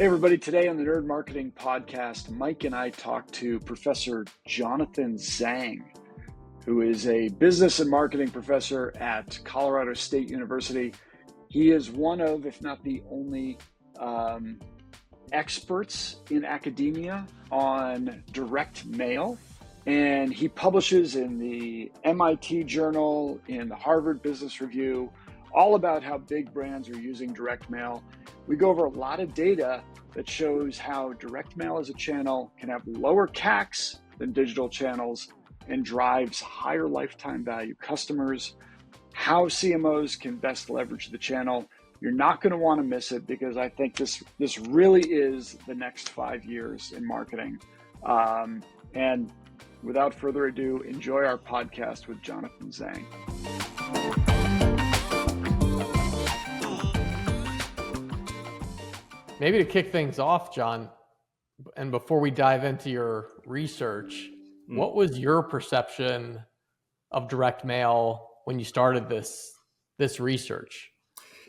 Hey everybody, today on the Nerd Marketing Podcast, Mike and I talked to Professor Jonathan Zhang, who is a business and marketing professor at Colorado State University. He is one of, if not the only, experts in academia on direct mail. And he publishes in the MIT Journal, in the Harvard Business Review, all about how big brands are using direct mail. We go over a lot of data that shows how direct mail as a channel can have lower CACs than digital channels and drives higher lifetime value customers, how CMOs can best leverage the channel. You're not going to want to miss it because I think this really is the next 5 years in marketing. And without further ado, enjoy our podcast with Jonathan Zhang. Maybe to kick things off, John, and before we dive into your research, what was your perception of direct mail when you started this research?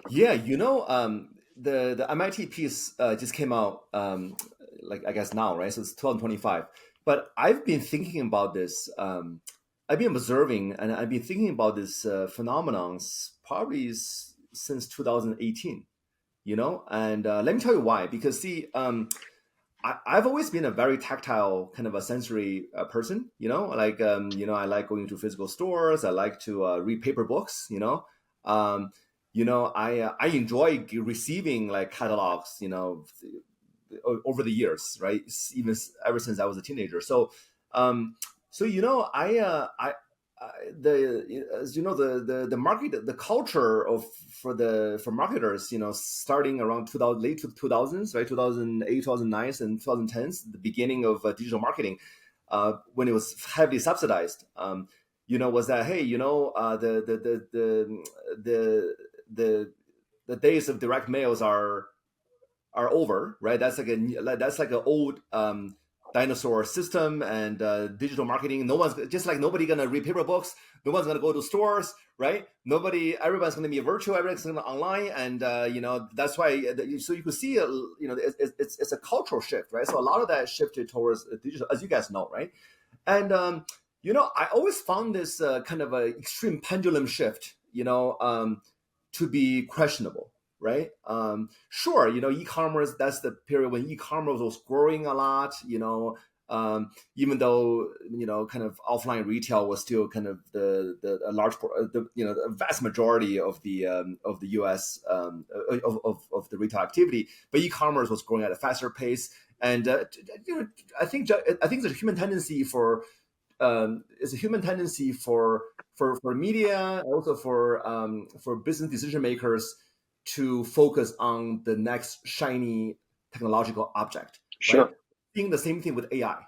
Yeah, the MIT piece just came out, I guess now, right? So it's 2025. But I've been thinking about this. I've been observing and I've been thinking about this phenomenon probably since 2018. And let me tell you why. Because see, I've always been a very tactile kind of a sensory person. I like going to physical stores. I like to read paper books. I enjoy receiving like catalogs. Over the years, right? Even ever since I was a teenager. The market, the culture for marketers, starting around late 2000s, right? 2008, 2009, and 2010s, the beginning of digital marketing, when it was heavily subsidized, was that, hey, the days of direct mails are over, right? That's like an old dinosaur system, and digital marketing. Nobody gonna read paper books. No one's gonna go to stores, right? Everyone's gonna be virtual. Everyone's gonna be online, and that's why. So you can see, it's a cultural shift, right? So a lot of that shifted towards digital, as you guys know, right? And I always found this kind of a extreme pendulum shift, to be questionable. Right. Sure. E-commerce, that's the period when e-commerce was growing a lot, even though, kind of offline retail was still kind of the vast majority of the US of the retail activity. But e-commerce was growing at a faster pace. And, I think it's a human tendency for media, also for business decision makers to focus on the next shiny technological object. Sure. Right? Seeing the same thing with AI,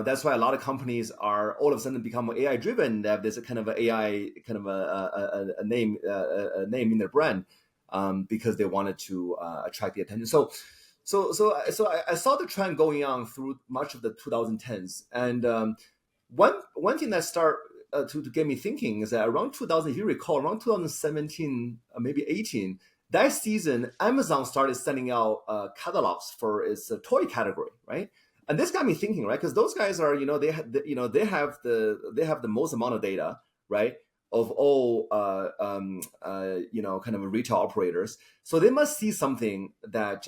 that's why a lot of companies are all of a sudden become AI driven. They have this kind of AI, kind of a name in their brand, because they wanted to attract the attention. So I saw the trend going on through much of the 2010s, and one thing that to get me thinking is that around 2000, if you recall, around 2017, maybe 18, that season, Amazon started sending out catalogs for its toy category, right? And this got me thinking, right? Because those guys are, they have the most amount of data, right, of all kind of retail operators. So they must see something that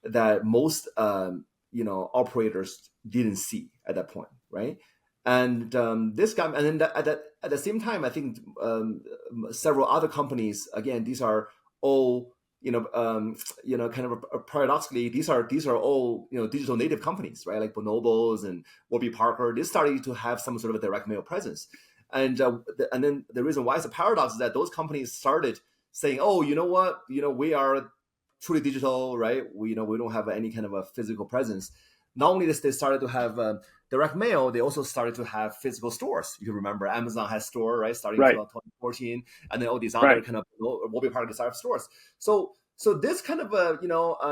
that most operators didn't see at that point, right? And this guy, and then at the same time, I think several other companies. Again, these are all kind of paradoxically, these are all digital native companies, right? Like Bonobos and Warby Parker. They're starting to have some sort of a direct mail presence, and then the reason why it's a paradox is that those companies started saying, oh, you know what, we are truly digital, right? We don't have any kind of a physical presence. Not only this, they started to have direct mail, they also started to have physical stores. You can remember Amazon has store, right? Starting in 2014, and then all these other kind of Warby Parker startup stores. So this kind of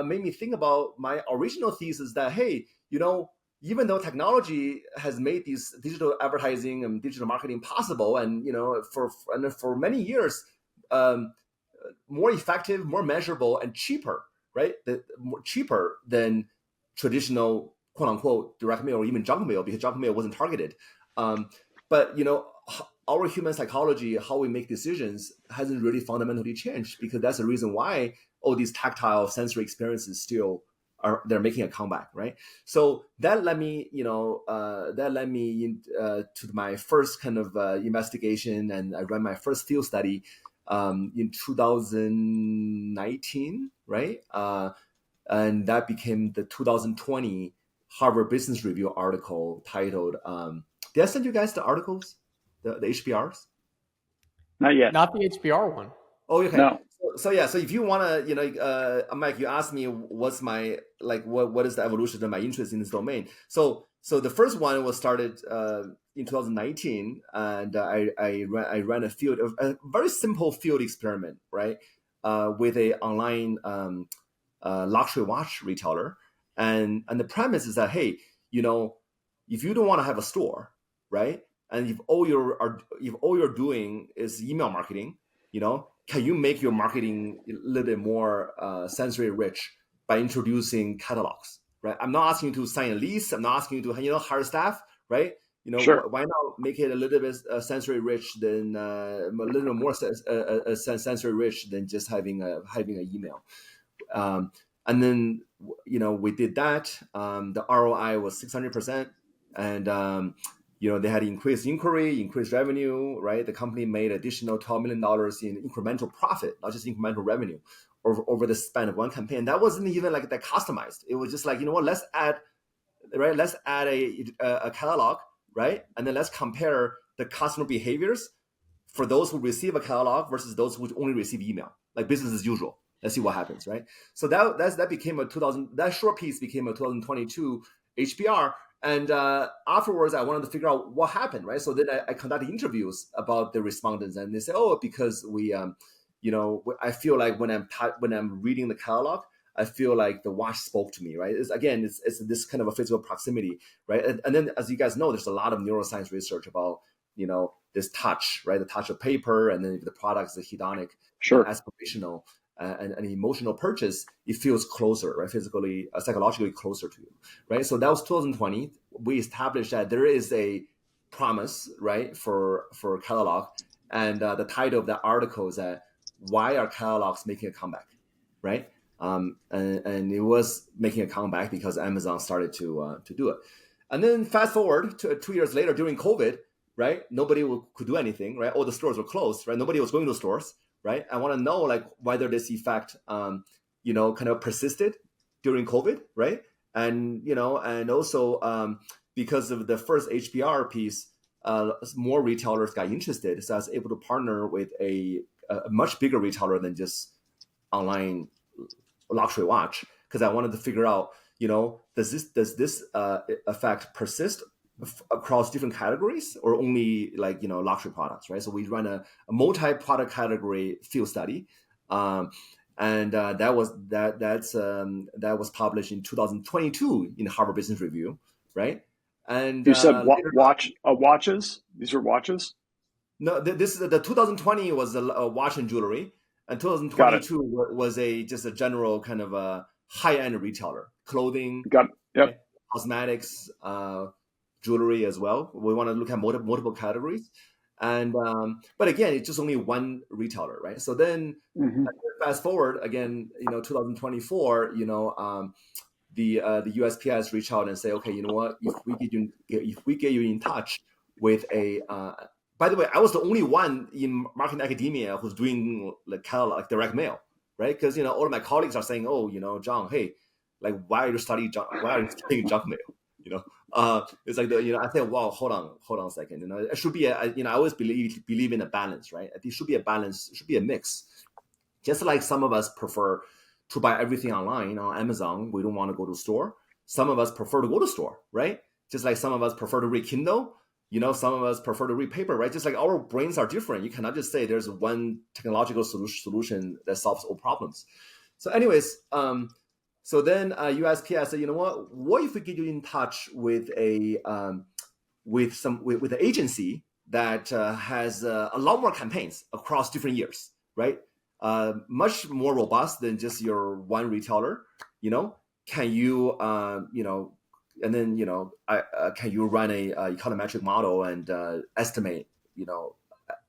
made me think about my original thesis that, hey, even though technology has made these digital advertising and digital marketing possible, and for many years, more effective, more measurable, and cheaper, right? More cheaper than traditional quote unquote direct mail or even junk mail, because junk mail wasn't targeted. But our human psychology, how we make decisions, hasn't really fundamentally changed, because that's the reason why all these tactile sensory experiences still they're making a comeback, right? So that led me, to my first kind of investigation, and I ran my first field study in 2019, right? And that became the 2020 Harvard Business Review article titled. Did I send you guys the articles, the HBRs? Not yet. Not the HBR one. Oh, okay. No. So yeah, so if you want to, Mike, you asked me what's my, what is the evolution of my interest in this domain. So the first one was started in 2019, and I ran a very simple field experiment, right, with a online luxury watch retailer, and the premise is that, hey, if you don't want to have a store, right, and if all you're doing is email marketing, can you make your marketing a little bit more sensory rich by introducing catalogs, right? I'm not asking you to sign a lease. I'm not asking you to hire staff, right? Sure. Why not make it a little bit sensory rich than a little bit more sensory rich than just having an email. And then we did that. The ROI was 600%, and they had increased inquiry, increased revenue, right? The company made additional $12 million in incremental profit, not just incremental revenue, over the span of one campaign. That wasn't even like that customized. It was just like, let's add a catalog, right? And then let's compare the customer behaviors for those who receive a catalog versus those who only receive email, like business as usual. Let's see what happens, right? So that became that short piece became a 2022 HBR. And afterwards, I wanted to figure out what happened, right? So then I conducted interviews about the respondents, and they say, "Oh, because we, I feel like when I'm reading the catalog, I feel like the watch spoke to me, right? It's this kind of a physical proximity, right? And then, as you guys know, there's a lot of neuroscience research about this touch, right? The touch of paper, and then if the product is hedonic, Sure. aspirational, and an emotional purchase, it feels closer, right? Physically, psychologically closer to you, right? So that was 2020. We established that there is a promise, right, for catalog, and the title of that article is that why are catalogs making a comeback, right? And it was making a comeback because Amazon started to do it. And then fast forward to 2 years later during COVID, right? Nobody could do anything, right? All the stores were closed, right? Nobody was going to stores. Right, I want to know whether this effect, kind of persisted during COVID, right? And and also because of the first HBR piece, more retailers got interested. So I was able to partner with a much bigger retailer than just online luxury watch, because I wanted to figure out, does this effect persist across different categories, or only luxury products, right? So we ran a multi-product category field study, and that was published in 2022 in Harvard Business Review, right? And you said watches. These are watches. No, this is the 2020 was a watch and jewelry, and 2022 was just a general kind of a high-end retailer, clothing, Got it. Yep. Cosmetics, jewelry as well. We want to look at multiple categories, and but again, it's just only one retailer, right? So then fast forward again, 2024, the USPS reach out and say, okay, you know what? If we get you in touch with a by the way, I was the only one in marketing academia who's doing like direct mail, right? Because all of my colleagues are saying, oh, Zhang, hey, why are you studying junk mail? It's like I think, wow, hold on a second. It should be I always believe in a balance, right? It should be a balance. It should be a mix. Just like some of us prefer to buy everything online on Amazon, we don't want to go to the store. Some of us prefer to go to the store, right? Just like some of us prefer to read Kindle. Some of us prefer to read paper, right? Just like our brains are different. You cannot just say there's one technological solution that solves all problems. So anyways, so then USPS said, what if we get you in touch with an agency that has a lot more campaigns across different years, right? much more robust than just your one retailer. Can you and then can you run a econometric model and estimate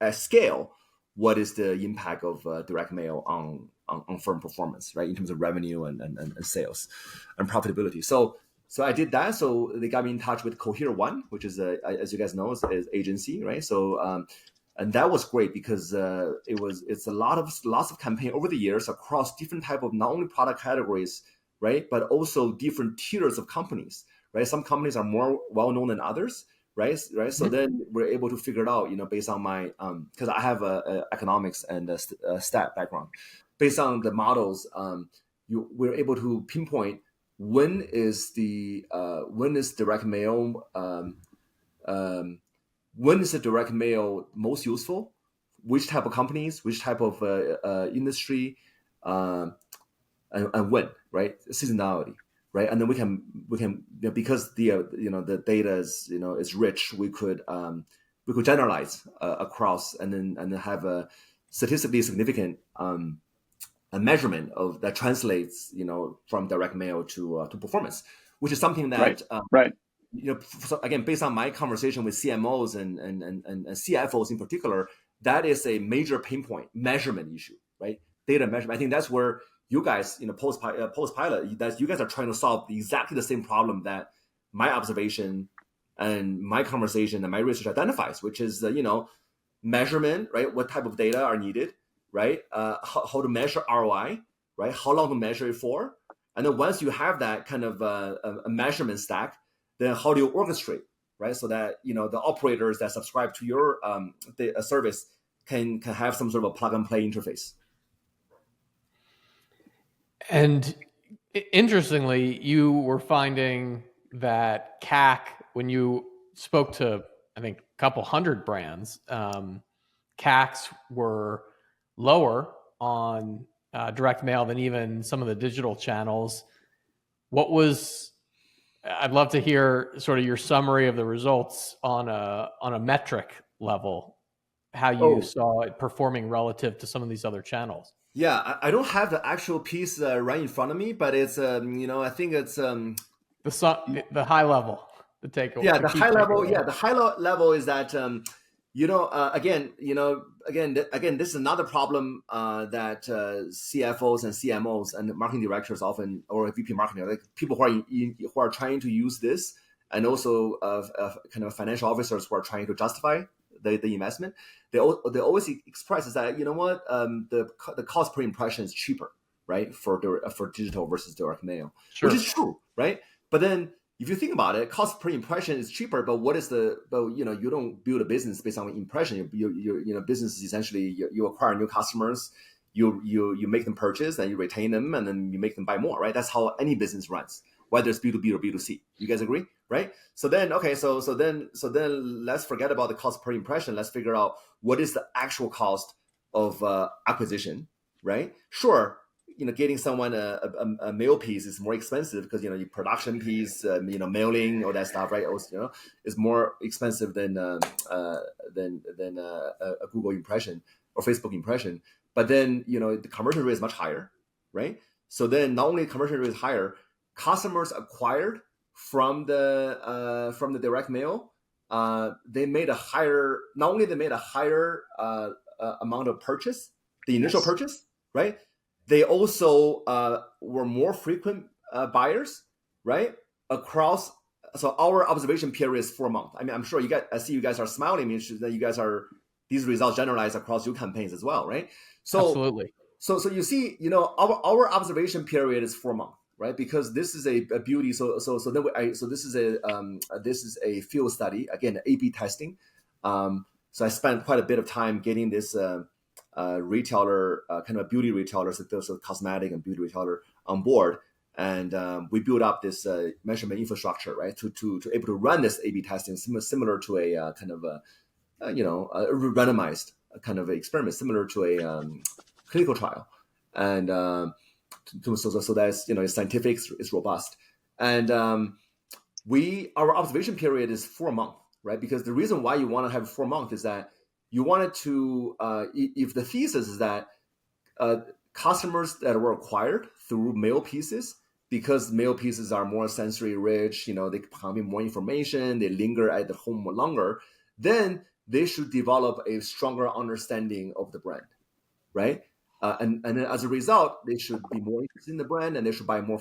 at scale what is the impact of direct mail on firm performance, right, in terms of revenue and sales and profitability. So I did that. So they got me in touch with Cohere One, which is as you guys know, is agency, right? So and that was great because it's lots of campaign over the years across different type of not only product categories, right, but also different tiers of companies, right? Some companies are more well known than others, right. So then we're able to figure it out, based on my because I have a economics and a stat background. Based on the models, we're able to pinpoint when is direct mail when is the direct mail most useful, which type of companies, which type of industry, and when, right? Seasonality, right? And then we can because the data is rich, we could generalize across and then have a statistically significant a measurement of that translates from direct mail to performance, which is something that right. So again, based on my conversation with CMOs and CFOs in particular, that is a major pain point, measurement issue, right? Data measurement. I think that's where you guys, post pilot, that you guys are trying to solve exactly the same problem that my observation and my conversation and my research identifies, which is measurement, right? What type of data are needed, right? How to measure ROI, right? How long to measure it for, and then once you have that kind of a measurement stack, then how do you orchestrate, right? So that the operators that subscribe to your service can have some sort of a plug and play interface. And interestingly, you were finding that CAC, when you spoke to, I think, a couple hundred brands, CACs were lower on direct mail than even some of the digital channels. I'd love to hear sort of your summary of the results on a metric level, how you saw it performing relative to some of these other channels. Yeah, I don't have the actual piece right in front of me, but it's I think it's the high level, the takeaway. Yeah, the high level. Yeah, the high level is that again, this is another problem that CFOs and CMOs and marketing directors often, or VP marketing, like people who are trying to use this, and also kind of financial officers who are trying to justify the investment. They always express is that the cost per impression is cheaper, right, for digital versus direct mail, sure, which is true, right? But then if you think about it, cost per impression is cheaper, but you don't build a business based on impression. You business is essentially you acquire new customers, you make them purchase, and you retain them, and then you make them buy more, right? That's how any business runs, whether it's B2B or B2C. You guys agree, right? So then, okay, so then let's forget about the cost per impression. Let's figure out what is the actual cost of acquisition, right? Sure. Getting someone a mail piece is more expensive because your production piece, mailing, all that stuff, right? Also, is more expensive than a Google impression or Facebook impression. But then the conversion rate is much higher, right? So then not only conversion rate is higher, customers acquired from the direct mail, they made a higher. Not only they made a higher amount of purchase, the initial purchase, right? They also were more frequent buyers, right? Across, so our observation period is 4 months. I mean, I'm sure I see you guys are smiling, means that you guys these results generalized across your campaigns as well, right? So absolutely. So you see, our observation period is 4 months, right? Because this is a beauty. So this is a field study, again, A/B testing. So I spent quite a bit of time getting this. Retailer, kind of beauty retailers, so cosmetic and beauty retailer on board, and we built up this measurement infrastructure, right, to able to run this A/B testing, similar to a kind of a randomized kind of experiment, similar to a clinical trial, and so that's scientific, it's robust, and our observation period is 4 months, right? Because the reason why you want to have 4 months is that you wanted to, if the thesis is that customers that were acquired through mail pieces, because mail pieces are more sensory rich, they convey more information, they linger at the home longer, then they should develop a stronger understanding of the brand, right? And then as a result, they should be more interested in the brand, and they should buy more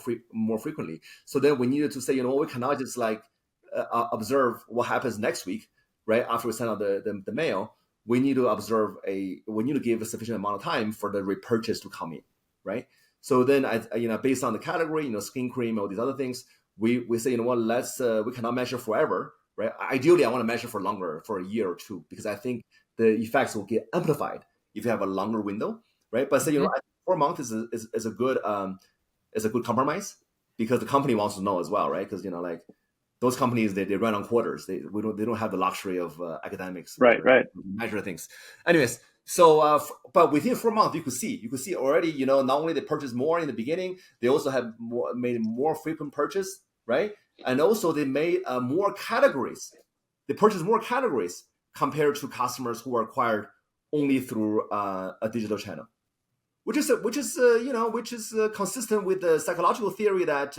frequently. So then we needed to say, we cannot just observe what happens next week, right? After we send out the mail, we need to give a sufficient amount of time for the repurchase to come in, right? So then, based on the category, skin cream, all these other things, we say, we cannot measure forever, right? Ideally, I want to measure for longer, for a year or two, because I think the effects will get amplified if you have a longer window, right? But say, 4 months is a good compromise, because the company wants to know as well, right? Because those companies, they run on quarters. They don't have the luxury of academics, right? Measure things. Anyways, so but within 4 months, you could see already. Not only they purchase more in the beginning, they also have made more frequent purchase, right? And also they made more categories. They purchased more categories compared to customers who were acquired only through a digital channel, which is consistent with the psychological theory that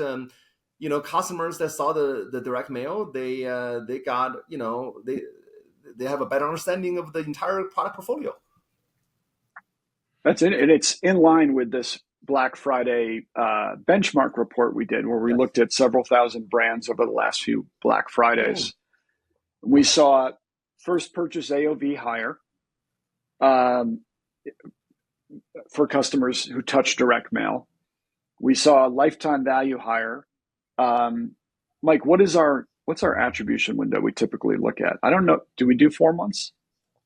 customers that saw the direct mail, they got they have a better understanding of the entire product portfolio. That's it, and it's in line with this Black Friday benchmark report we did, where we looked at several thousand brands over the last few Black Fridays. We saw first purchase AOV higher for customers who touch direct mail. We saw lifetime value higher. Mike, what's our attribution window we typically look at? I don't know. Do we do 4 months?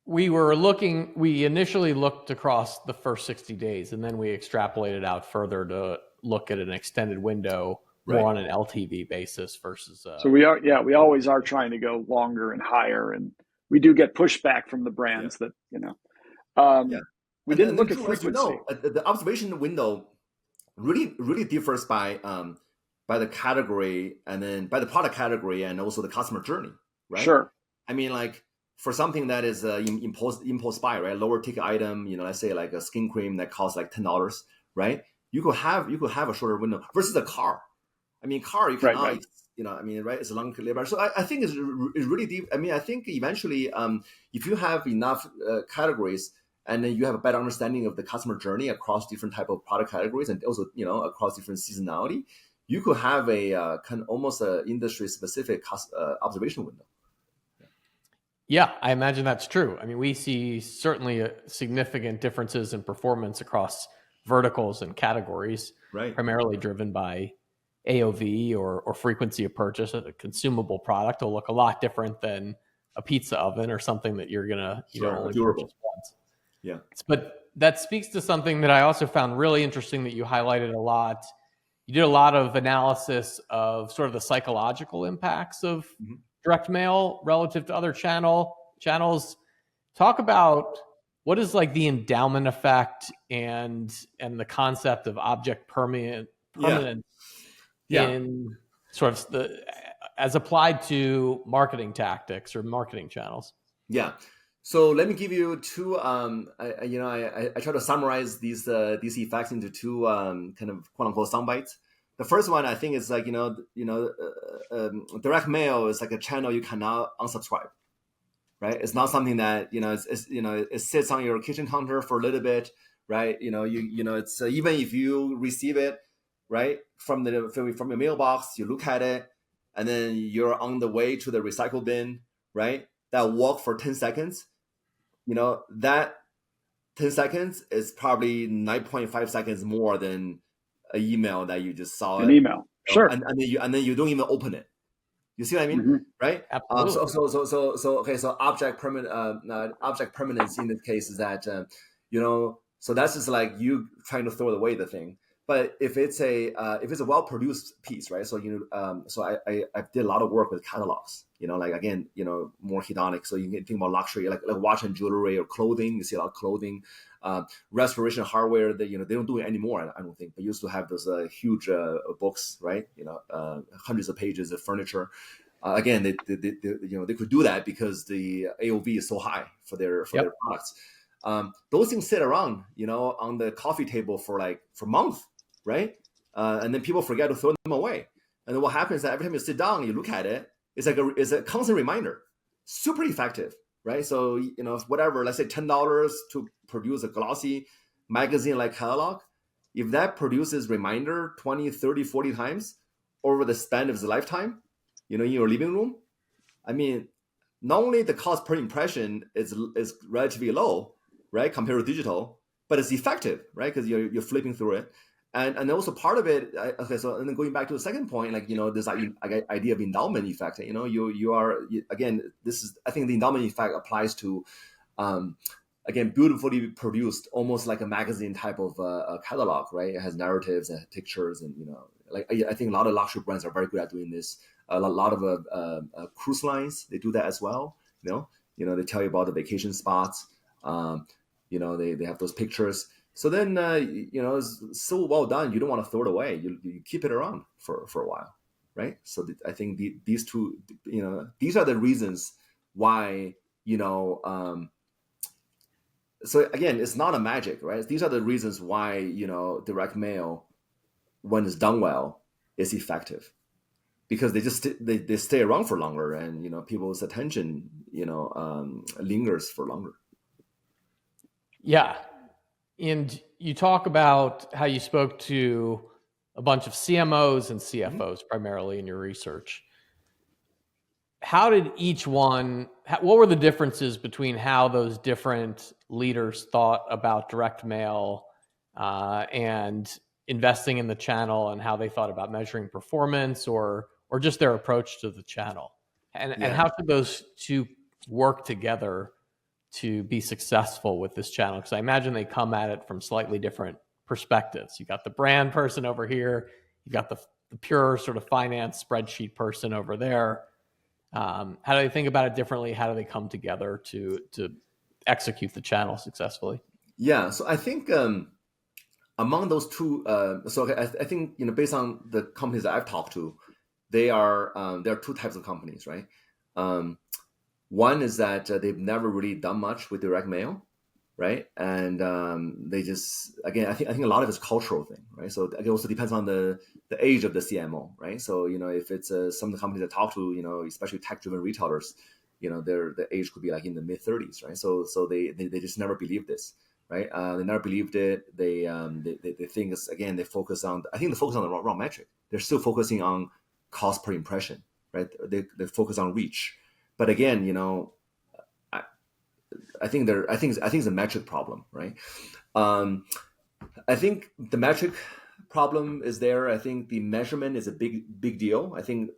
We initially looked across the first 60 days, and then we extrapolated out further to look at an extended window, more on an LTV basis versus. So we always are trying to go longer and higher, and we do get pushback from the brands that. We didn't look at frequency. The observation window really differs by the category, and then by the product category, and also the customer journey, right? Sure. I mean, for something that is impulse buy, right? Lower ticket item, let's say like a skin cream that costs like $10, right? You could have a shorter window versus a car. I mean, car you cannot, right. It's a long labor. So I think it's really deep. I mean, I think eventually, if you have enough categories, and then you have a better understanding of the customer journey across different type of product categories, and also across different seasonality, you could have a kind of almost a industry specific observation window. Yeah, I imagine that's true. I mean, we see certainly significant differences in performance across verticals and categories, right? Primarily driven by AOV or frequency of purchase. A consumable product will look a lot different than a pizza oven or something that you're gonna only purchase once. Yeah, but that speaks to something that I also found really interesting that you highlighted a lot. You did a lot of analysis of sort of the psychological impacts of direct mail relative to other channels. Talk about what is like the endowment effect and the concept of object permanence in sort of as applied to marketing tactics or marketing channels. Yeah. So let me give you two. I try to summarize these effects into two kind of quote unquote sound bites. The first one I think is like direct mail is like a channel you cannot unsubscribe, right? It's not something that it sits on your kitchen counter for a little bit, right? It's even if you receive it right from your mailbox, you look at it, and then you're on the way to the recycle bin, right? That walk for 10 seconds. That 10 seconds is probably 9.5 seconds more than an email that you just saw. An email, sure. And then you don't even open it. You see what I mean, right? Absolutely. So object permanence in this case is that so that's just like you trying to throw away the thing. But if it's a well produced piece, right? So so I did a lot of work with catalogs. Again, more hedonic. So you can think about luxury, like watch and jewelry or clothing. You see a lot of clothing, restoration hardware. That they don't do it anymore. I don't think. But used to have those huge books, right? Hundreds of pages of furniture. Again, they could do that because the AOV is so high for their products. Those things sit around, on the coffee table for months, right? And then people forget to throw them away. And then what happens is that every time you sit down, you look at it, it's a constant reminder. Super effective, right? So, whatever, let's say $10 to produce a glossy magazine like catalog. If that produces reminder 20, 30, 40 times over the span of its lifetime, in your living room, I mean, not only the cost per impression is relatively low, right, compared to digital, but it's effective, right, because you're flipping through it. And also part of it, okay, so and then going back to the second point, this idea of endowment effect, again, I think the endowment effect applies to, again, beautifully produced, almost like a magazine type of catalog, right? It has narratives and pictures, and I think a lot of luxury brands are very good at doing this. A lot of cruise lines, they do that as well. They tell you about the vacation spots. They have those pictures. So then, it's so well done, you don't want to throw it away. You keep it around for a while, right? So I think these two, these are the reasons why, so again, it's not a magic, right? These are the reasons why, direct mail, when it's done well, is effective. Because they stay around for longer, and people's attention lingers for longer. Yeah, and you talk about how you spoke to a bunch of CMOs and CFOs primarily in your research. How did each one? What were the differences between how those different leaders thought about direct mail and investing in the channel, and how they thought about measuring performance or just their approach to the channel, and how should those two work together to be successful with this channel? Because I imagine they come at it from slightly different perspectives. You got the brand person over here, you got the pure sort of finance spreadsheet person over there. How do they think about it differently? How do they come together to execute the channel successfully? Yeah, so I think among those two, I think based on the companies that I've talked to, there are two types of companies, right? One is that they've never really done much with direct mail, right? And they just, again, I think a lot of it's a cultural thing, right? So it also depends on the age of the CMO, right? So if it's some of the companies I talk to, especially tech-driven retailers, the age could be like in the mid-30s, right? So they just never believed this, right? They never believed it. They think it's, again, they focus on the wrong metric. They're still focusing on cost per impression, right? They focus on reach. But again, I think it's a metric problem, right? I think the metric problem is there. I think the measurement is a big deal. I think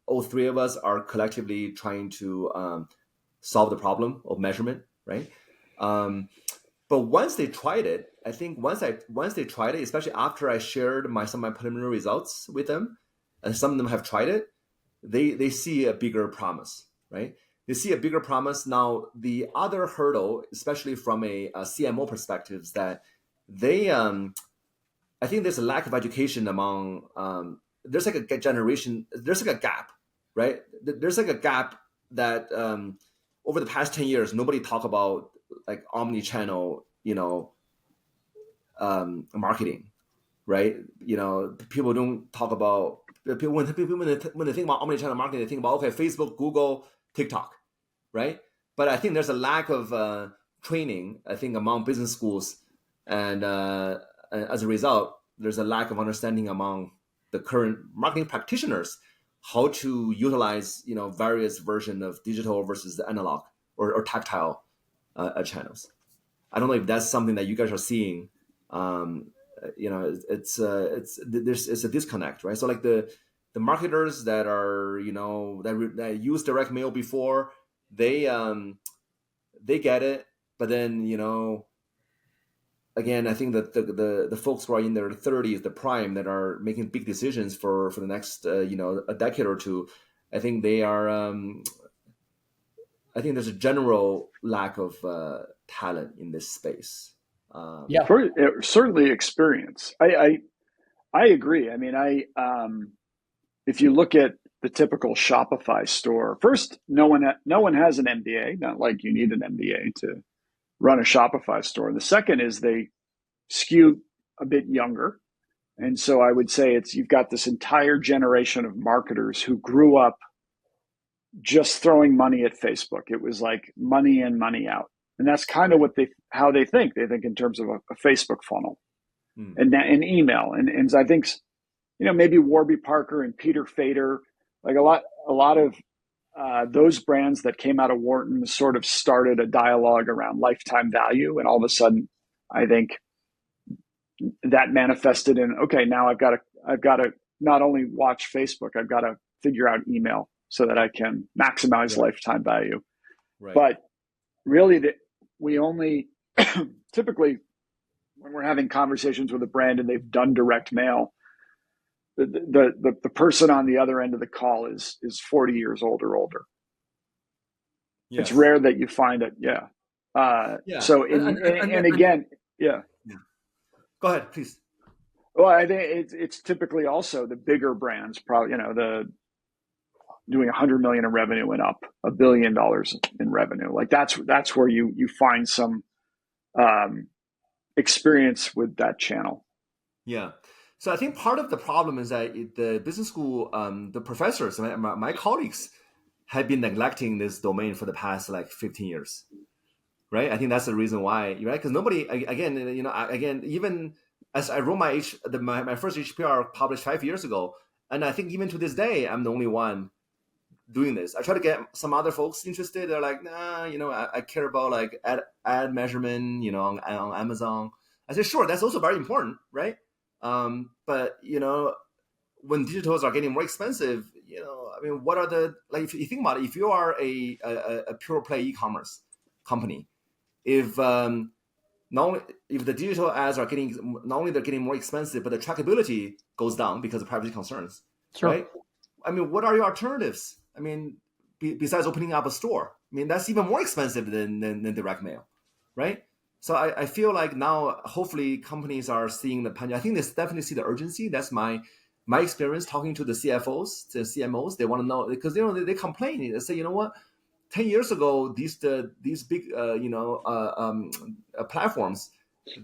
all three of us are collectively trying to solve the problem of measurement, right? But once they tried it, I think once they tried it, especially after I shared some of my preliminary results with them, and some of them have tried it, they see a bigger promise, right? They see a bigger promise. Now, the other hurdle, especially from a CMO perspective, is that I think there's a lack of education among, there's like a generation, there's like a gap, right? There's like a gap that over the past 10 years, nobody talk about like omni-channel, marketing, right? People don't talk about, when they think about omni-channel marketing, they think about, okay, Facebook, Google, TikTok, right? But I think there's a lack of training, I think, among business schools, and as a result, there's a lack of understanding among the current marketing practitioners how to utilize, various versions of digital versus the analog or tactile channels. I don't know if that's something that you guys are seeing. It's a disconnect, right? So like the marketers that are, that used direct mail before, they get it, but then, again, I think that the folks who are in their 30s, the prime, that are making big decisions for the next, a decade or two, I think they are, I think there's a general lack of talent in this space. Yeah, Certainly experience. I agree. I mean, if you look at the typical Shopify store, first, no one has an MBA. Not like you need an MBA to run a Shopify store. The second is they skew a bit younger. And so I would say you've got this entire generation of marketers who grew up just throwing money at Facebook. It was like money in, money out. And that's kind of how they think. They think in terms of a Facebook funnel and email. And I think, maybe Warby Parker and Peter Fader, like a lot of those brands that came out of Wharton sort of started a dialogue around lifetime value. And all of a sudden, I think that manifested in, okay, now I've got to not only watch Facebook, I've got to figure out email so that I can maximize lifetime value. Right. But really, we only typically, when we're having conversations with a brand and they've done direct mail, the person on the other end of the call is 40 years old or older. Yes. It's rare that you find it. Yeah. So and again, yeah. Go ahead, please. Well, I think it's typically also the bigger brands, probably, doing 100 million in revenue and up $1 billion in revenue. Like that's where you find some experience with that channel. Yeah. So I think part of the problem is that the business school, the professors, my colleagues have been neglecting this domain for the past like 15 years. Right. I think that's the reason why, right? Because nobody, again, even as I wrote my first HPR published 5 years ago, and I think even to this day, I'm the only one doing this. I try to get some other folks interested. They're like, nah, I care about like ad measurement, on Amazon. I said, sure, that's also very important, right? But when digitals are getting more expensive, what are if you think about it, if you are a pure play e-commerce company, if the digital ads are not only they're getting more expensive, but the trackability goes down because of privacy concerns, sure. Right? What are your alternatives? Besides opening up a store, that's even more expensive than direct mail, right? So I feel like now, hopefully, companies are seeing the pandemic. I think they definitely see the urgency. That's my experience talking to the CFOs, the CMOs. They want to know because they complain. They say, 10 years ago, these big platforms,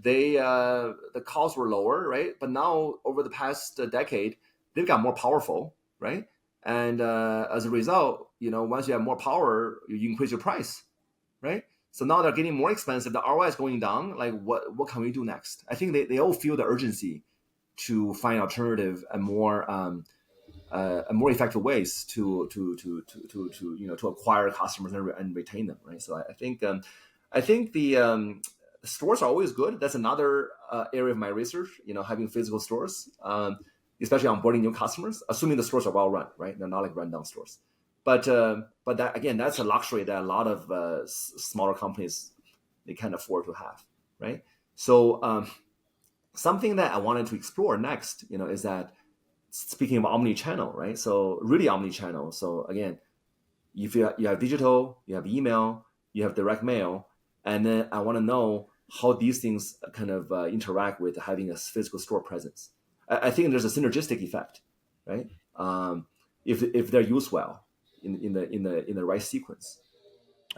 the costs were lower, right? But now over the past decade, they've got more powerful, right? And as a result, once you have more power, you increase your price, right? So now they're getting more expensive. The ROI is going down. Like what can we do next? I think they all feel the urgency to find alternative and more effective ways to acquire customers and retain them, right? So I think the stores are always good. That's another area of my research. Having physical stores, especially onboarding new customers, assuming the stores are well run, right? They're not like rundown stores. But that again, that's a luxury that a lot of smaller companies they can't afford to have, right? So something that I wanted to explore next, is that. Speaking of omni-channel, right? So really omni-channel. So again, if you have digital, you have email, you have direct mail, and then I want to know how these things kind of interact with having a physical store presence. I think there's a synergistic effect, right? If they're used well in the right sequence.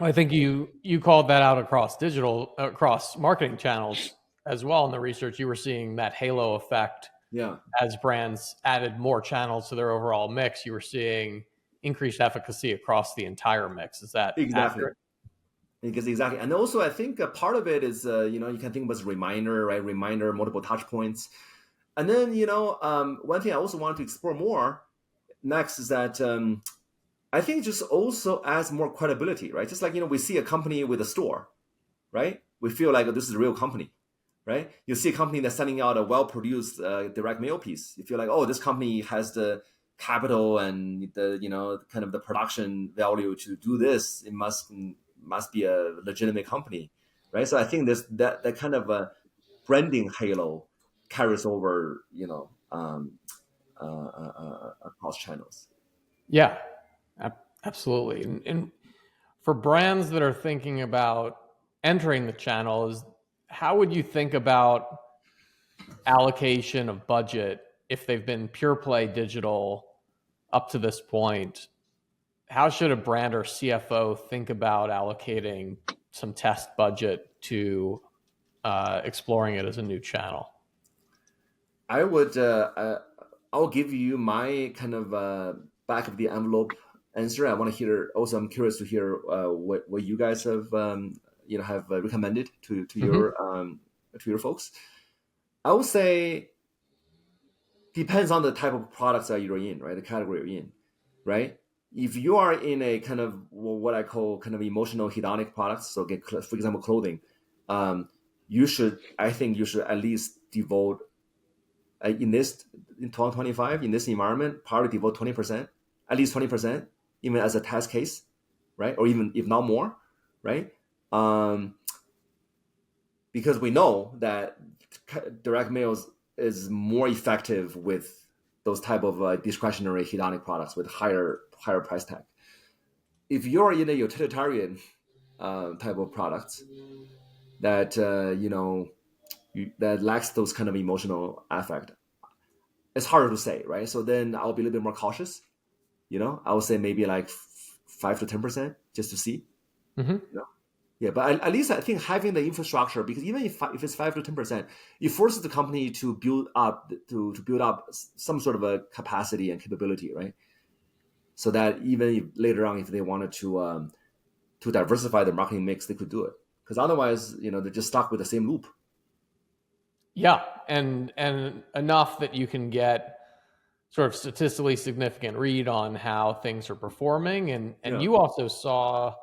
I think you called that out across marketing channels as well in the research. You were seeing that halo effect. Yeah. As brands added more channels to their overall mix, you were seeing increased efficacy across the entire mix. Is that accurate? Exactly. And also I think part of it is, you can think about reminder, right? Reminder, multiple touch points. And then, one thing I also want to explore more next is that I think just also adds more credibility, right? Just like, we see a company with a store, right? We feel like this is a real company. Right, you see a company that's sending out a well-produced direct mail piece. You feel like, oh, this company has the capital and the kind of the production value to do this. It must be a legitimate company, right? So I think that kind of a branding halo carries over, across channels. Yeah, absolutely. And for brands that are thinking about entering the channel, how would you think about allocation of budget if they've been pure play digital up to this point? How should a brand or CFO think about allocating some test budget to exploring it as a new channel? I would. I'll give you my kind of back of the envelope answer. I want to hear. Also, I'm curious to hear what you guys have have recommended to your folks. I would say depends on the type of products that you're in, right? The category you're in, right? If you are in a kind of what I call kind of emotional hedonic products, so for example, clothing, I think you should at least devote in 2025 in this environment, probably devote 20%, at least 20%, even as a test case, right? Or even if not more, right? Because we know that direct mail is more effective with those type of discretionary hedonic products with higher price tag. If you're in a utilitarian type of products that that lacks those kind of emotional affect, it's harder to say, right? So then I'll be a little bit more cautious. I would say maybe like 5 to 10% just to see. Yeah, but at least I think having the infrastructure, because even if it's 5 to 10%, it forces the company to build up some sort of a capacity and capability, right? So that even if later on, if they wanted to diversify their marketing mix, they could do it. Because otherwise, they're just stuck with the same loop. Yeah, and enough that you can get sort of statistically significant read on how things are performing, and you also saw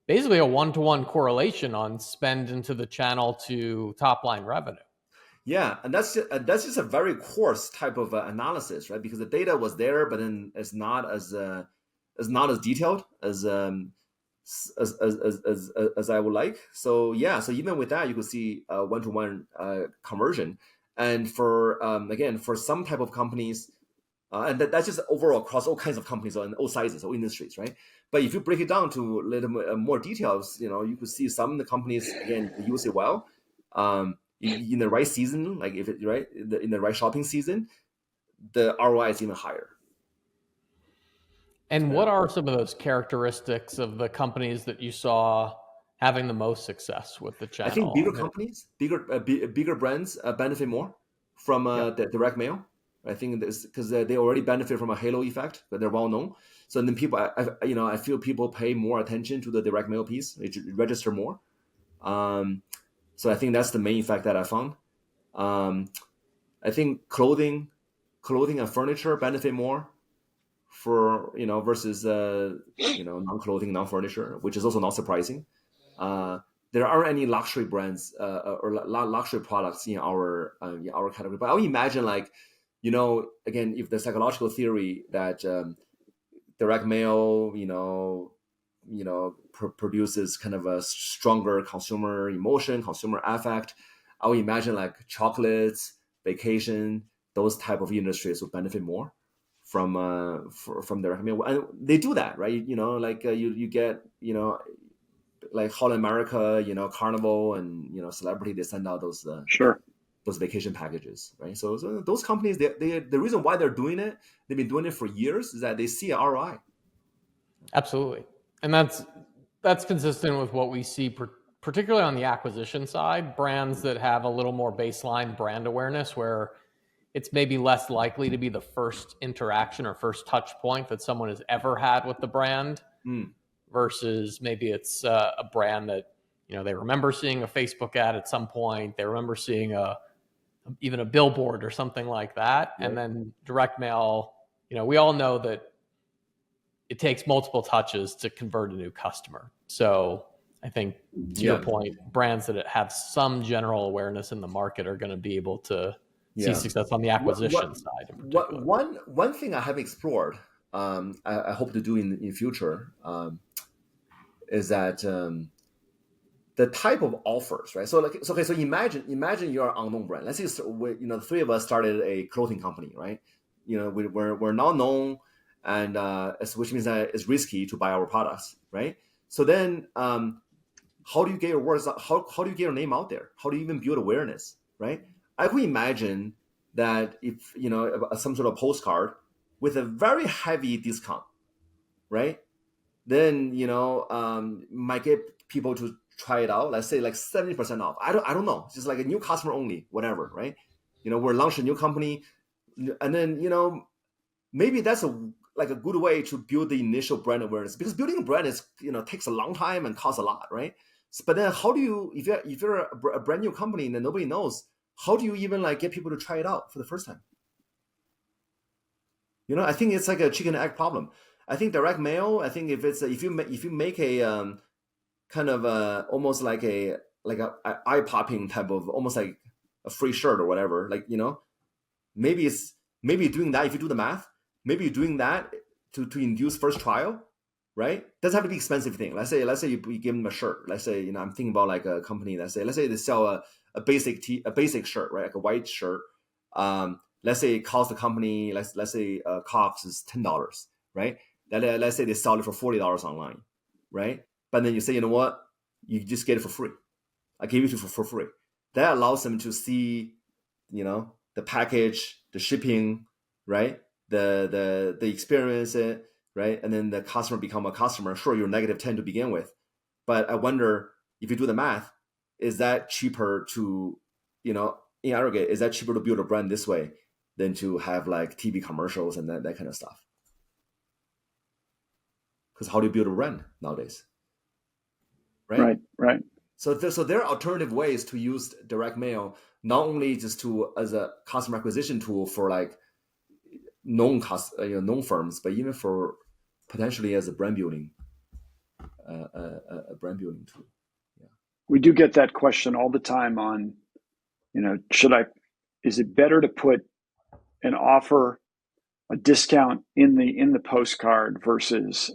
basically a 1-to-1 correlation on spend into the channel to top line revenue. Yeah, and that's just a very coarse type of analysis, right? Because the data was there, but then it's not as detailed as I would like. So so even with that, you could see 1-to-1 conversion, and for again for some type of companies. And that's just overall across all kinds of companies and all sizes, all industries, right? But if you break it down to a little more details, you could see some of the companies, again, use it well in the right season, like if it right in the right shopping season, the ROI is even higher. And what are some of those characteristics of the companies that you saw having the most success with the channel? I think bigger companies, bigger brands benefit more from the direct mail. I think this because they already benefit from a halo effect, but they're well known. So then people, I feel people pay more attention to the direct mail piece. It register more. So I think that's the main effect that I found. I think clothing and furniture benefit more for versus non-clothing, non-furniture, which is also not surprising. There aren't any luxury brands or luxury products in our category, but I would imagine again, if the psychological theory that direct mail, produces kind of a stronger consumer emotion, consumer affect, I would imagine like chocolates, vacation, those type of industries will benefit more from direct mail, and they do that, right? You get like Holland America, Carnival, and Celebrity, they send out those those vacation packages, right? So those companies, the reason why they're doing it, they've been doing it for years, is that they see an ROI. Absolutely, and that's consistent with what we see, particularly on the acquisition side. Brands that have a little more baseline brand awareness, where it's maybe less likely to be the first interaction or first touch point that someone has ever had with the brand, versus maybe it's a brand that they remember seeing a Facebook ad at some point, they remember seeing even a billboard or something like that. Right. And then direct mail, we all know that it takes multiple touches to convert a new customer. So I think to your point, brands that have some general awareness in the market are going to be able to see success on the acquisition side. In particular. One thing I have explored, I hope to do in future, is that the type of offers, right? So imagine you're an unknown brand. Let's say the three of us started a clothing company, right? We're not known, and which means that it's risky to buy our products, right? So then, how do you get your words? How do you get your name out there? How do you even build awareness, right? I could imagine that if some sort of postcard with a very heavy discount, right? Then might get people to try it out. Let's say like 70% off. I don't know. It's just like a new customer only, whatever, right? We're launching a new company, and then maybe that's a good way to build the initial brand awareness, because building a brand is takes a long time and costs a lot, right? But then how do you, if you're a brand new company and nobody knows, how do you even like get people to try it out for the first time? I think it's like a chicken and egg problem. I think direct mail, I think if you make a kind of almost like a eye popping type of, almost like a free shirt or whatever, like maybe doing that, if you do the math, maybe you're doing that to induce first trial, right? Doesn't have to be expensive thing. Let's say you give them a shirt. Let's say I'm thinking about like a company. Let's say they sell a basic shirt, right? Like a white shirt. Let's say it costs the company, let's say cost is $10, right? Let's say they sell it for $40 online, right? But then you say, you know what? You just get it for free. I give it to you for free. That allows them to see, the package, the shipping, right? The experience, right? And then the customer become a customer. Sure, you're -10 to begin with, but I wonder if you do the math, is that cheaper to, in aggregate, is that cheaper to build a brand this way than to have like TV commercials and that kind of stuff? Because how do you build a brand nowadays? Right. So there are alternative ways to use direct mail, not only just as a customer acquisition tool for like known firms, but even for potentially as a brand building, tool. Yeah. We do get that question all the time on, is it better to put an offer, a discount in the postcard versus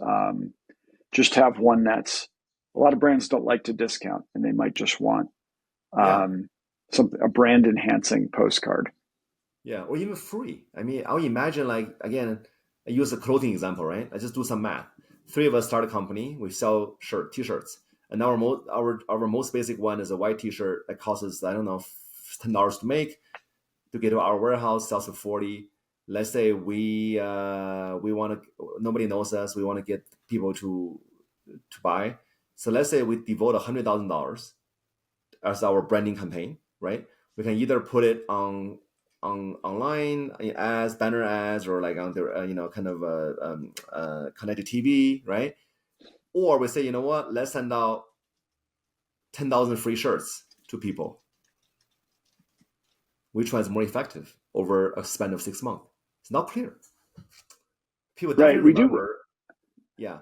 just have one that's, a lot of brands don't like to discount and they might just want a brand enhancing postcard. Yeah, or even free. I mean, I'll imagine, like, again, I use a clothing example, right? I just do some math. 3 of us start a company. We sell t-shirts, and our most basic one is a white t-shirt that costs us, I don't know, $10 to make. To get to our warehouse, sells for $40. Let's say we want to, nobody knows us. We want to get people to buy. So let's say we devote $100,000 as our branding campaign, right? We can either put it on online as banner ads, or like on the kind of connected TV, right? Or we say, you know what, let's send out 10,000 free shirts to people. Which one is more effective over a span of 6 months? It's not clear. People definitely remember. Yeah.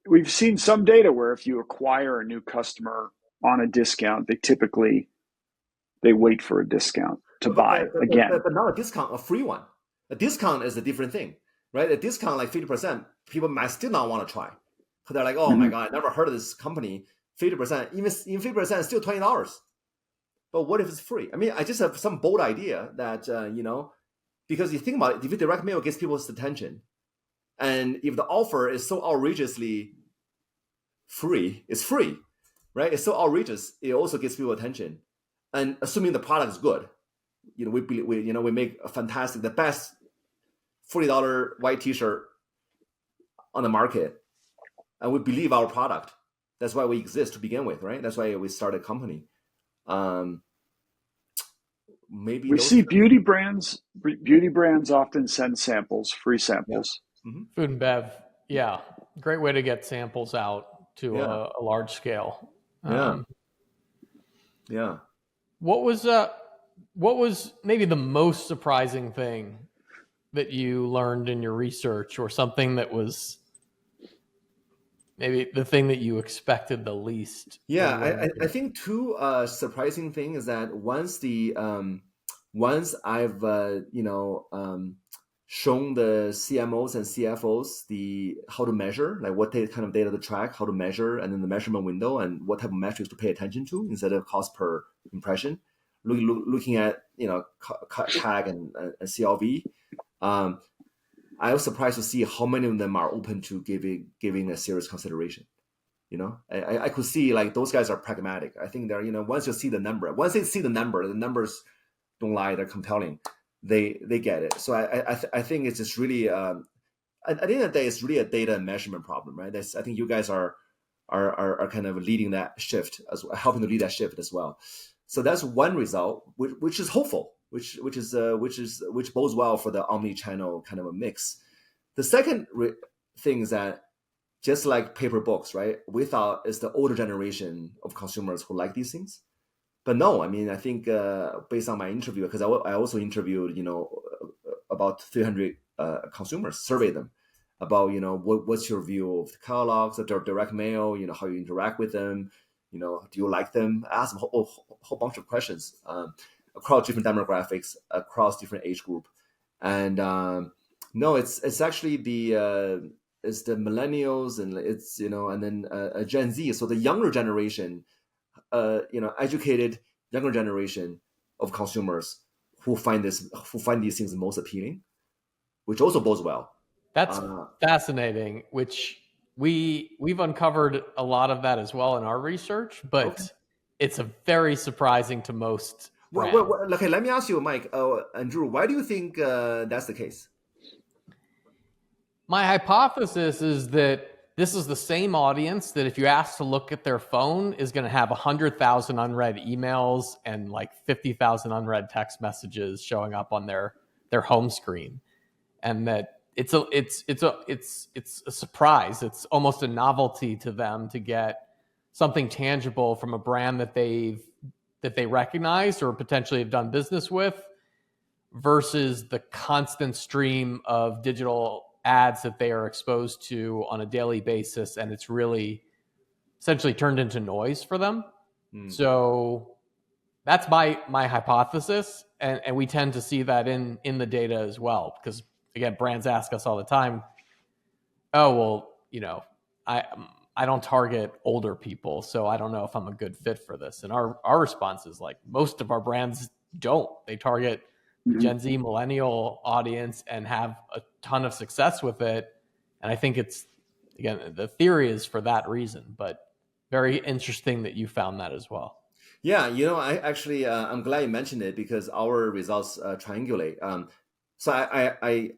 We've seen some data where if you acquire a new customer on a discount, they wait for a discount to buy again. But not a discount, a free one. A discount is a different thing, right? A discount like 50%, people might still not want to try. Because they're like, oh my God, I never heard of this company. 50%, even 50% is still $20. But what if it's free? I mean, I just have some bold idea that, because you think about it, if you direct mail gets people's attention, and if the offer is so outrageously free, it's free, right? It's so outrageous, it also gets people attention. And assuming the product is good, we make a fantastic, the best $40 white t-shirt on the market, and we believe our product. That's why we exist to begin with, right? That's why we started a company. Maybe we see beauty brands often send samples, free samples. Yeah. Mm-hmm. Food and bev, yeah, great way to get samples out to a large scale. Yeah. What was maybe the most surprising thing that you learned in your research, or something that was maybe the thing that you expected the least? Yeah, I think two surprising thing is that once I've shown the CMOs and CFOs how to measure, like what kind of data to track, how to measure, and then the measurement window, and what type of metrics to pay attention to instead of cost per impression, looking at CAC and CLV. I was surprised to see how many of them are open to giving a serious consideration. I could see like those guys are pragmatic. I think they're, once they see the numbers don't lie, they're compelling. They get it. So I think it's just really, at the end of the day, it's really a data and measurement problem, right? I think you guys are are kind of leading that shift, as helping to lead that shift as well. So that's one result, which is hopeful, which bodes well for the omni-channel kind of a mix. The second thing is that just like paper books, right? We thought it's the older generation of consumers who like these things, but no. I mean, I think based on my interview, because I also interviewed, about 300 consumers, surveyed them about, what's your view of the catalogs, the direct mail, how you interact with them, do you like them? I asked them a whole bunch of questions across different demographics, across different age group, and no, it's actually it's the millennials, and it's and then Gen Z, so the younger generation, educated younger generation of consumers who find these things most appealing, which also bodes well. That's fascinating, which we've uncovered a lot of that as well in our research, but okay. It's a very surprising to most brands. Okay, let me ask you, Mike, and Drew, why do you think that's the case? My hypothesis is that this is the same audience that if you ask to look at their phone is going to have 100,000 unread emails and like 50,000 unread text messages showing up on their home screen, and that it's a surprise. It's almost a novelty to them to get something tangible from a brand that they recognize or potentially have done business with, versus the constant stream of digital ads that they are exposed to on a daily basis, and it's really essentially turned into noise for them. So that's my hypothesis, and we tend to see that in the data as well, because again, brands ask us all the time, oh, well, I don't target older people, so I don't know if I'm a good fit for this. And our response is like, most of our brands don't. They target Gen Z millennial audience and have a ton of success with it. And I think it's, again, the theory is for that reason, but very interesting that you found that as well. Yeah, I actually, I'm glad you mentioned it, because our results triangulate. So I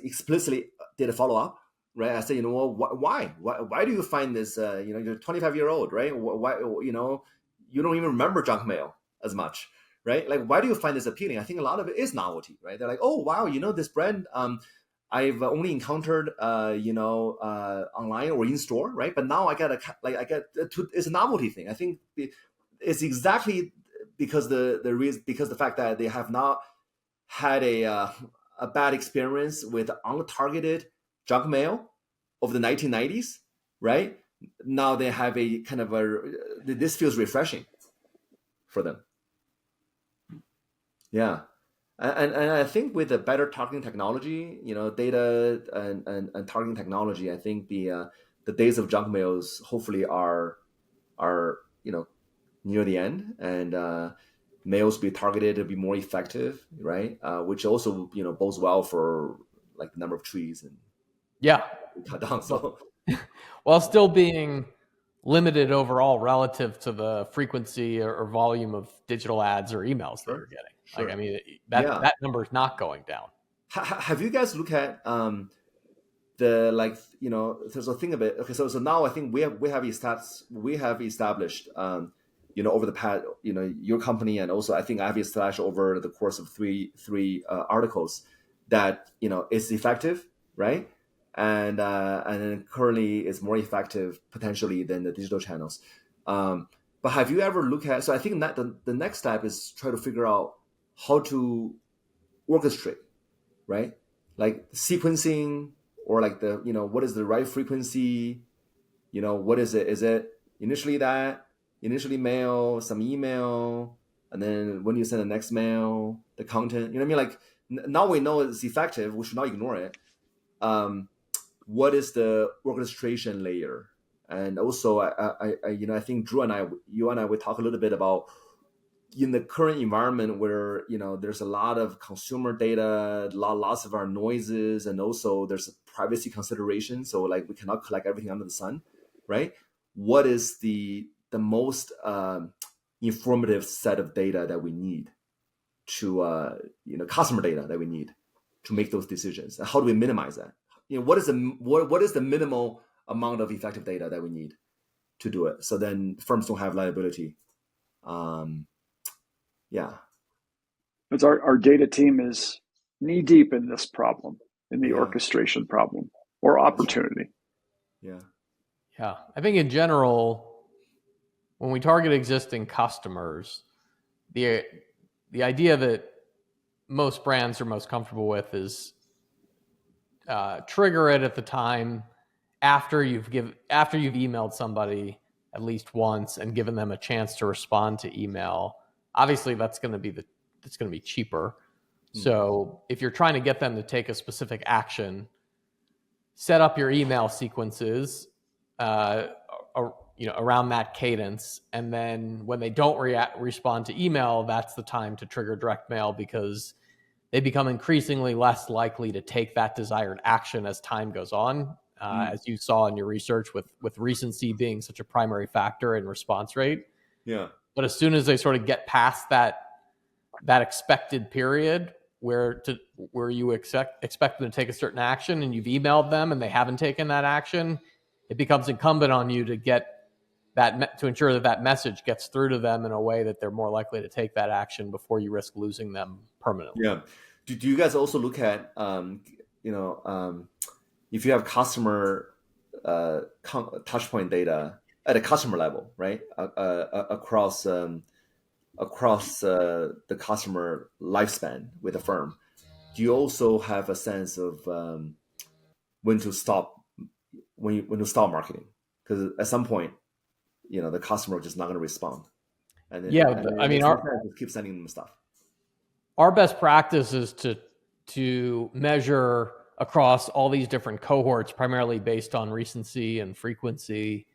explicitly did a follow-up, right? I said, why do you find this, you're 25-year-old, right? Why, you don't even remember junk mail as much, right? Like, why do you find this appealing? I think a lot of it is novelty, right? They're like, oh, wow, this brand, I've only encountered, online or in store, right? But now it's a novelty thing. I think it's exactly because the fact that they have not had a bad experience with untargeted junk mail of the 1990s, right? Now they have a kind of this feels refreshing for them. Yeah. And I think with the better targeting technology, data and targeting technology, I think the days of junk mails hopefully are near the end, and mails be targeted to be more effective, right? Which also bodes well for like the number of trees and cut down. So while still being limited overall relative to the frequency or volume of digital ads or emails that you're getting. Sure. Like, I mean, that number is not going down. Have you guys looked at there's a thing of it. Okay, so now I think we have established over the past, your company, and also I think I've established over the course of three articles that it's effective, right? And then currently it's more effective potentially than the digital channels. But have you ever looked at? So I think that the next step is try to figure out how to orchestrate, right? Like sequencing, or like what is the right frequency? What is it? Is it initially mail, some email, and then when you send the next mail, the content? You know what I mean? Like now we know it's effective. We should not ignore it. What is the orchestration layer? And also, I think Drew and you and I, we talk a little bit about in the current environment where there's a lot of consumer data, lots of our noises, and also there's a privacy consideration. So like we cannot collect everything under the sun, right? What is the most informative set of data that we need to customer data that we need to make those decisions? And how do we minimize that? What is the minimal amount of effective data that we need to do it. So then firms don't have liability. Yeah. It's our data team is knee deep in this problem, in the Yeah. orchestration problem or opportunity. Yeah. Yeah. I think in general, when we target existing customers, the idea that most brands are most comfortable with is trigger it at the time after you've emailed somebody at least once and given them a chance to respond to email. Obviously, that's going to be cheaper. So if you're trying to get them to take a specific action, set up your email sequences, around that cadence, and then when they don't respond to email, that's the time to trigger direct mail, because they become increasingly less likely to take that desired action as time goes on. As you saw in your research, with recency being such a primary factor in response rate. Yeah. But as soon as they sort of get past that expected period where you expect them to take a certain action, and you've emailed them and they haven't taken that action, it becomes incumbent on you to get to ensure that message gets through to them in a way that they're more likely to take that action before you risk losing them permanently. Yeah. Do you guys also look at, if you have customer touch point data at a customer level, right? Across the customer lifespan with a firm, do you also have a sense of when to stop marketing? Because at some point, the customer is just not going to respond. And then keep sending them stuff. Our best practice is to measure across all these different cohorts, primarily based on recency and frequency,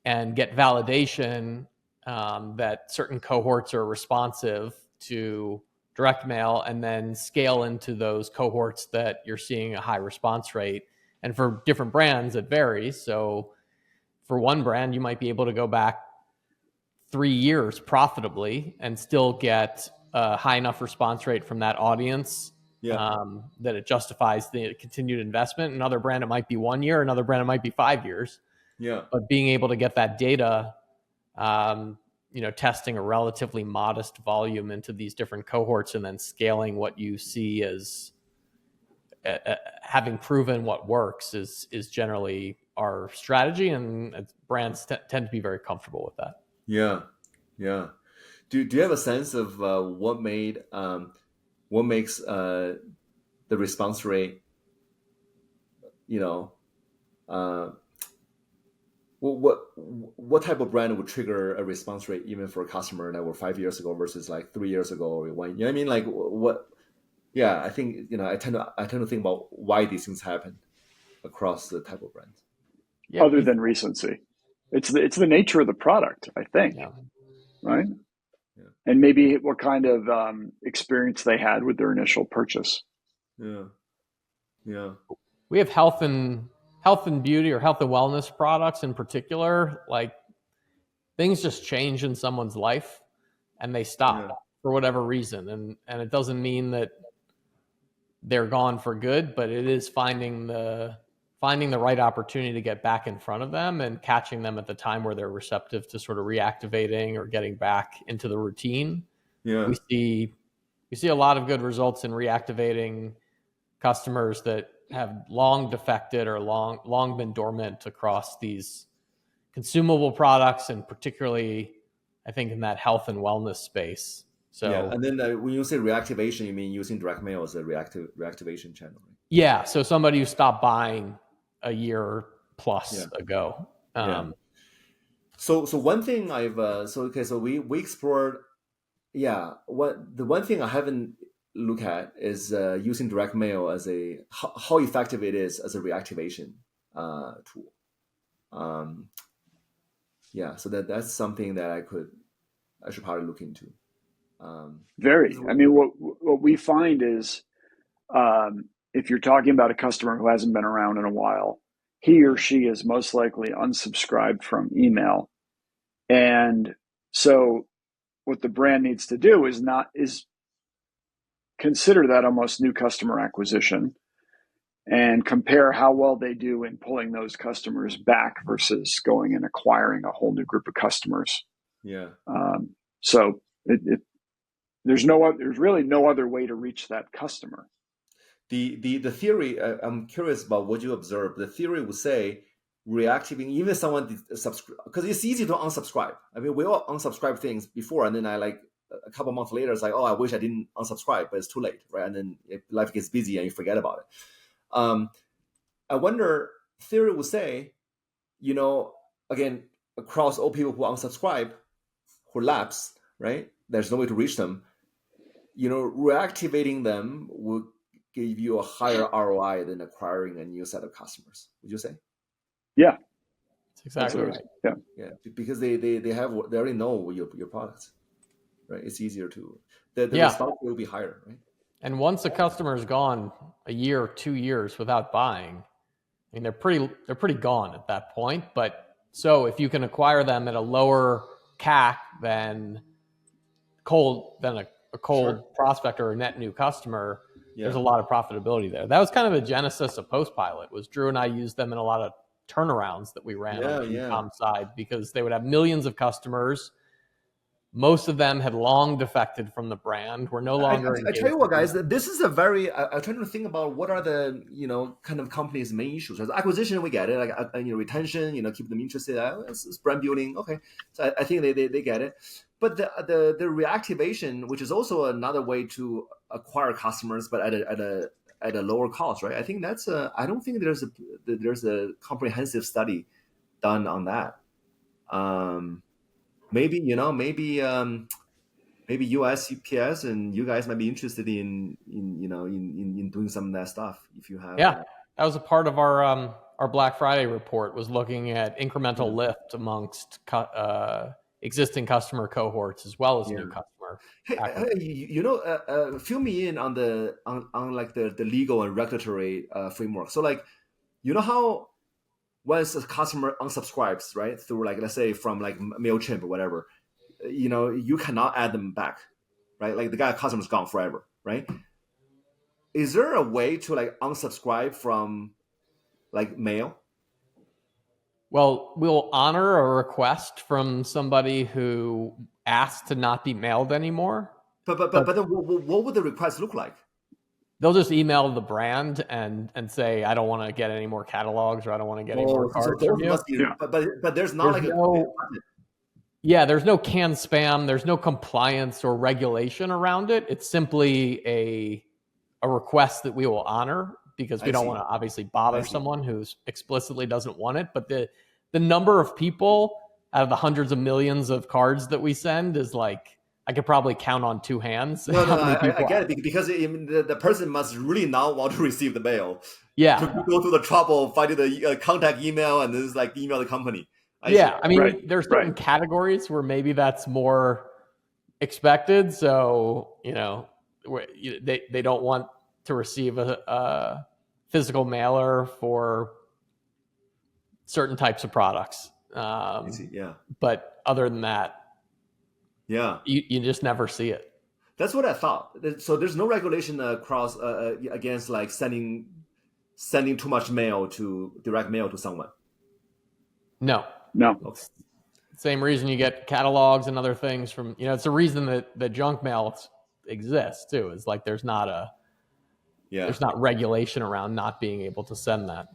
and get validation that certain cohorts are responsive to direct mail, and then scale into those cohorts that you're seeing a high response rate. And for different brands, it varies. So for one brand, you might be able to go back 3 years profitably and still get a high enough response rate from that audience that it justifies the continued investment. Another brand, it might be 1 year. Another brand, it might be 5 years. Yeah. But being able to get that data, testing a relatively modest volume into these different cohorts, and then scaling what you see as having proven what works is generally our strategy, and brands tend to be very comfortable with that. Yeah, yeah. Do you have a sense of what makes the response rate? What type of brand would trigger a response rate even for a customer that were 5 years ago versus like 3 years ago or 1 year? You know what I mean? Like what? Yeah, I think I tend to think about why these things happen across the type of brands. Yeah, other than recency, it's the nature of the product, I think. Yeah. Right. Yeah. And maybe what kind of experience they had with their initial purchase. Yeah. Yeah. We have health and beauty, or health and wellness products in particular. Like, things just change in someone's life and they stop for whatever reason. And it doesn't mean that they're gone for good, but it is finding the right opportunity to get back in front of them and catching them at the time where they're receptive to sort of reactivating or getting back into the routine. Yeah. We see a lot of good results in reactivating customers that have long defected or long been dormant across these consumable products, and particularly, I think, in that health and wellness space. So, yeah, and then when you say reactivation, you mean using direct mail as a reactivation channel, right? Yeah, so somebody who stopped buying a year plus ago. So one thing we explored. Yeah, the one thing I haven't looked at is using direct mail as how effective it is as a reactivation tool. So that's something that I should probably look into. Very. I mean, what we find is, if you're talking about a customer who hasn't been around in a while, he or she is most likely unsubscribed from email. And so what the brand needs to do is consider that almost new customer acquisition, and compare how well they do in pulling those customers back versus going and acquiring a whole new group of customers. Yeah. So there's really no other way to reach that customer. The theory, I'm curious about what you observed. The theory would say reactivating even someone subscribe, because it's easy to unsubscribe. I mean, we all unsubscribe things before, and then I like a couple months later, it's like, oh, I wish I didn't unsubscribe, but it's too late, right? And then life gets busy and you forget about it. I wonder, theory would say, again, across all people who unsubscribe, who lapse, right? There's no way to reach them. Reactivating them would give you a higher ROI than acquiring a new set of customers. Would you say? Yeah, that's exactly right. Yeah, because they already know your products, right? It's easier to the response will be higher, right? And once a customer is gone a year or 2 years without buying, I mean, they're pretty gone at that point. But so if you can acquire them at a lower CAC than a cold Sure. prospect or a net new customer, Yeah. there's a lot of profitability there. That was kind of the genesis of Postpilot. Was Drew and I used them in a lot of turnarounds that we ran on the e-com side, because they would have millions of customers. Most of them had long defected from the brand. We're no longer. I tell you what, guys, this is a very. I'm trying to think about what are the kind of company's main issues. As acquisition, we get it. Like retention, keep them interested. It's brand building. Okay, so I think they get it. But the reactivation, which is also another way to acquire customers, but at a lower cost, right? I think that's I don't think there's a comprehensive study done on that. Maybe USPS and you guys might be interested in doing some of that stuff if you have. Yeah, that was a part of our Black Friday report, was looking at incremental lift amongst existing customer cohorts as well as new customer. Fill me in on like the legal and regulatory framework. So like, how once a customer unsubscribes, right, through like, let's say from like MailChimp or whatever, you cannot add them back, right? Like the customer's gone forever, right? Is there a way to like unsubscribe from like mail? Well, we'll honor a request from somebody who asked to not be mailed anymore. But then what would the request look like? They'll just email the brand and say, I don't want to get any more catalogs, or I don't want to get any more cards from you. But there's not there's no canned spam. There's no compliance or regulation around it. It's simply a request that we will honor, because we don't want to obviously bother someone who explicitly doesn't want it. But the number of people out of the hundreds of millions of cards that we send is like, I could probably count on two hands. No, I get it, because the person must really not want to receive the mail. Yeah. To go through the trouble of finding the contact email and this like email the company. I mean, there's certain categories where maybe that's more expected. So, they don't want to receive a physical mailer for certain types of products. But other than that, you just never see it. That's what I thought. So there's no regulation across against like sending too much direct mail to someone. No. Okay. Same reason you get catalogs and other things from, it's a reason that the junk mail exists too. Is like there's not regulation around not being able to send that.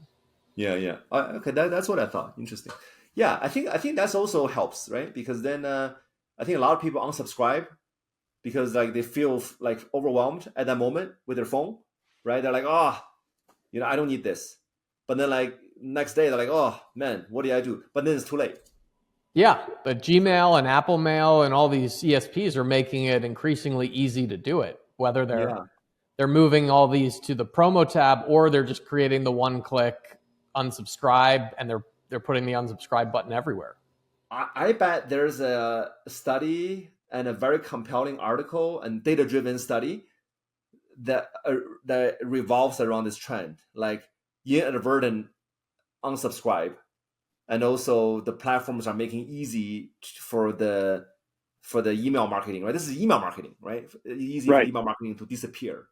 Yeah. Okay, that's what I thought. Interesting. Yeah, I think that's also helps, right? Because then I think a lot of people unsubscribe because like they feel like overwhelmed at that moment with their phone, right? They're like, I don't need this. But then like next day they're like, oh man, what did I do? But then it's too late. Yeah, but Gmail and Apple Mail and all these CSPs are making it increasingly easy to do it, whether they're moving all these to the promo tab or they're just creating the one-click unsubscribe, and they're putting the unsubscribe button everywhere. I bet there's a study and a very compelling article and data-driven study that revolves around this trend, like inadvertent unsubscribe, and also the platforms are making easy for the email marketing, right? This is email marketing, right? Easy for email marketing to disappear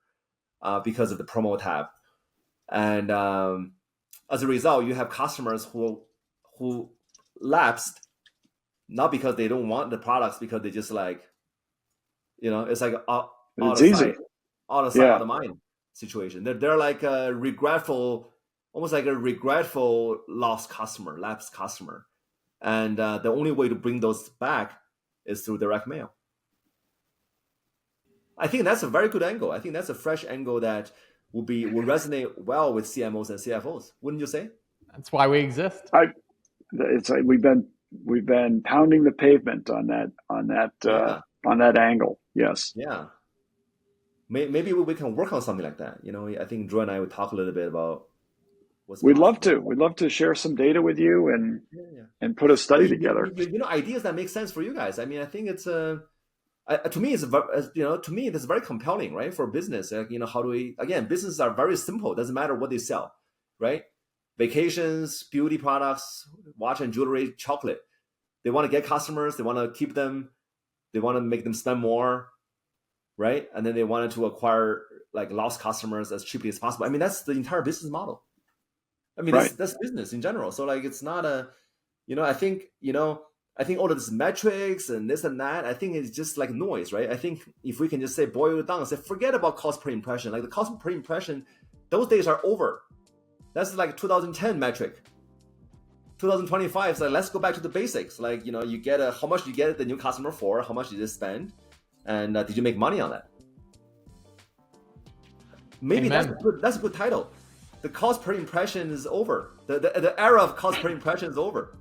because of the promo tab. And as a result, you have customers who lapsed, not because they don't want the products, because they just like, it's like out It's of easy. sight, out of sight, out of mind situation. They're like a regretful, almost like a regretful lost customer, lapsed customer. And the only way to bring those back is through direct mail. I think that's a very good angle. I think that's a fresh angle that will resonate well with CMOs and CFOs. Wouldn't you say? That's why we exist. It's like we've been pounding the pavement on that angle. Yes. Yeah. Maybe we can work on something like that. I think Drew and I would talk a little bit about what's We'd possible. love to share some data with you and put a study together. Ideas that make sense for you guys. I mean, I think it's to me, that's very compelling, right? For business, how do we, again, businesses are very simple. It doesn't matter what they sell, right? Vacations, beauty products, watch and jewelry, chocolate. They want to get customers. They want to keep them. They want to make them spend more, right? And then they wanted to acquire like lost customers as cheaply as possible. I mean, that's the entire business model. I mean, that's business in general. So like, it's not I think all of this metrics and this and that, I think it's just like noise, right? I think if we can just say, boil it down and say, forget about cost per impression. Like the cost per impression, those days are over. That's like 2010 metric. 2025 is like, let's go back to the basics. Like, you get how much you get the new customer for, how much did you spend, and did you make money on that? Maybe that's a good title. The cost per impression is over. The era of cost per impression is over.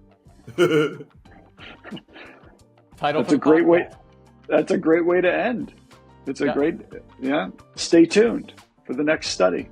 That's a great way. That's a great way to end. It's a great, Stay tuned for the next study.